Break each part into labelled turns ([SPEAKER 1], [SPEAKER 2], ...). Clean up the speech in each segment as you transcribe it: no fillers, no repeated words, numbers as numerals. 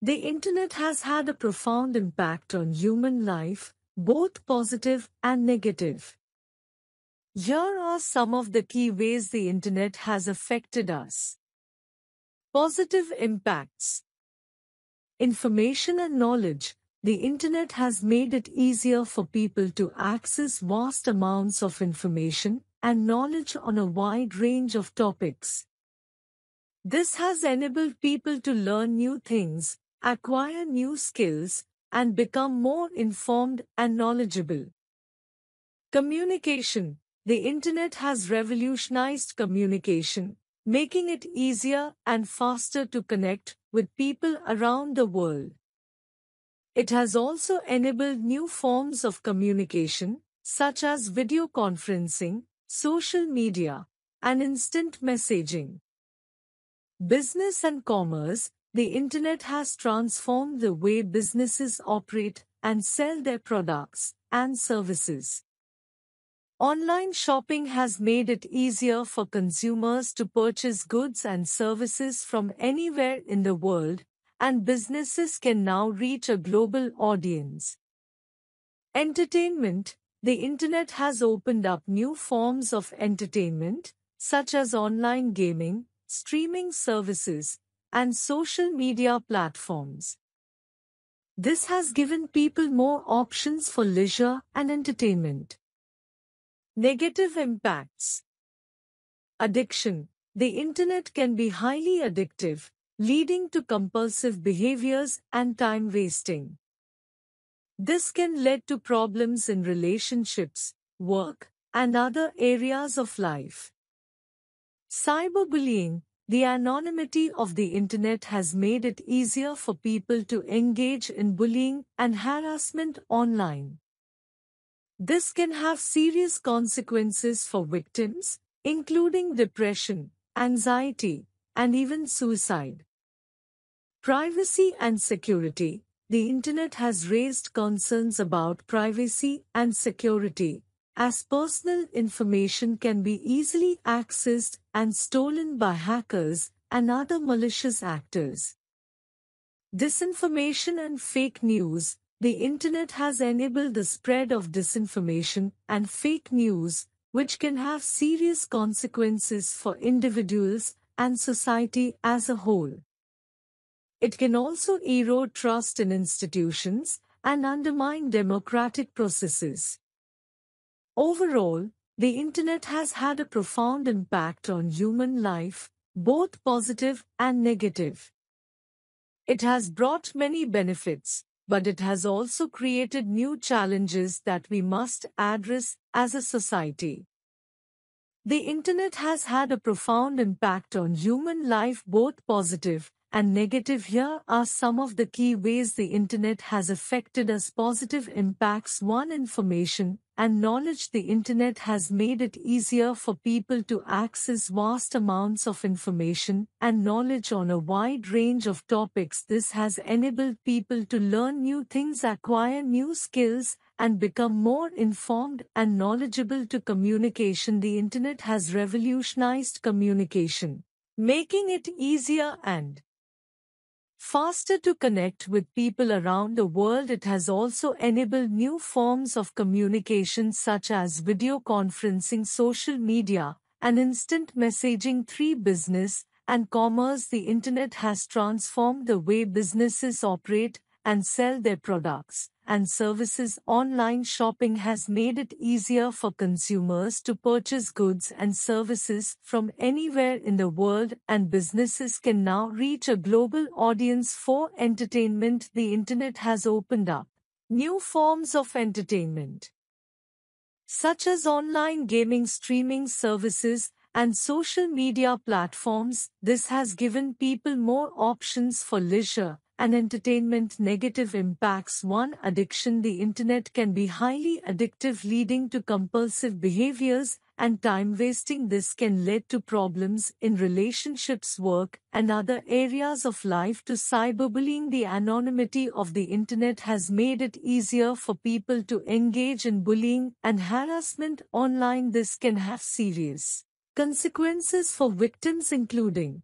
[SPEAKER 1] The internet has had a profound impact on human life, both positive and negative. Here are some of the key ways the internet has affected us. Positive impacts. Information and knowledge. The internet has made it easier for people to access vast amounts of information and knowledge on a wide range of topics. This has enabled people to learn new things, acquire new skills, and become more informed and knowledgeable. Communication. The internet has revolutionized communication, making it easier and faster to connect with people around the world. It has also enabled new forms of communication, such as video conferencing, social media, and instant messaging. Business and commerce. The internet has transformed the way businesses operate and sell their products and services. Online shopping has made it easier for consumers to purchase goods and services from anywhere in the world, and businesses can now reach a global audience. Entertainment. The internet has opened up new forms of entertainment, such as online gaming, streaming services, and social media platforms. This has given people more options for leisure and entertainment. Negative impacts. Addiction. The internet can be highly addictive, leading to compulsive behaviors and time wasting. This can lead to problems in relationships, work, and other areas of life. Cyberbullying. The anonymity of the internet has made it easier for people to engage in bullying and harassment online. This can have serious consequences for victims, including depression, anxiety, and even suicide. Privacy and security. The internet has raised concerns about privacy and security, as personal information can be easily accessed and stolen by hackers and other malicious actors. Disinformation and fake news. The internet has enabled the spread of disinformation and fake news, which can have serious consequences for individuals and society as a whole. It can also erode trust in institutions and undermine democratic processes. Overall, the internet has had a profound impact on human life, both positive and negative. It has brought many benefits, but it has also created new challenges that we must address as a society. The internet has had a profound impact on human life, both positive and negative. Here are some of the key ways the internet has affected us. Positive impacts. 1. Information and knowledge. The internet has made it easier for people to access vast amounts of information and knowledge on a wide range of topics. This has enabled people to learn new things, acquire new skills, and become more informed and knowledgeable. To communication. The internet has revolutionized communication, making it easier and faster to connect with people around the world. It has also enabled new forms of communication such as video conferencing, social media, and instant messaging. 3. Business and commerce. The internet has transformed the way businesses operate and sell their products and services. Online shopping has made it easier for consumers to purchase goods and services from anywhere in the world, and businesses can now reach a global audience. 4. Entertainment. The internet has opened up new forms of entertainment, such as online gaming, streaming services, and social media platforms. This has given people more options for leisure and entertainment. Negative impacts. 1. Addiction. The internet can be highly addictive, leading to compulsive behaviors and time wasting. This can lead to problems in relationships, work, and other areas of life. To cyberbullying. The anonymity of the internet has made it easier for people to engage in bullying and harassment online. This can have serious consequences for victims, including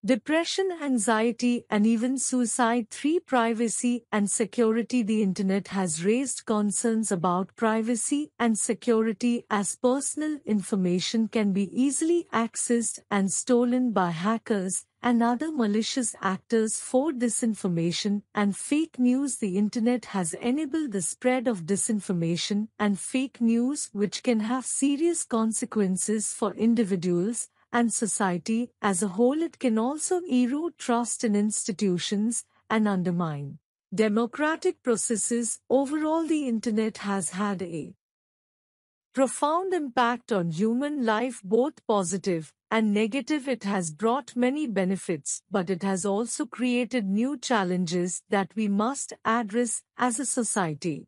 [SPEAKER 1] depression, anxiety, and even suicide. 3. Privacy and security. The Internet has raised concerns about privacy and security as personal information can be easily accessed and stolen by hackers and other malicious actors. For disinformation and fake news. The Internet has enabled the spread of disinformation and fake news, which can have serious consequences for individuals and society as a whole. It can also erode trust in institutions and undermine democratic processes. Overall, the Internet has had a profound impact on human life, both positive and negative. It has brought many benefits, but it has also created new challenges that we must address as a society.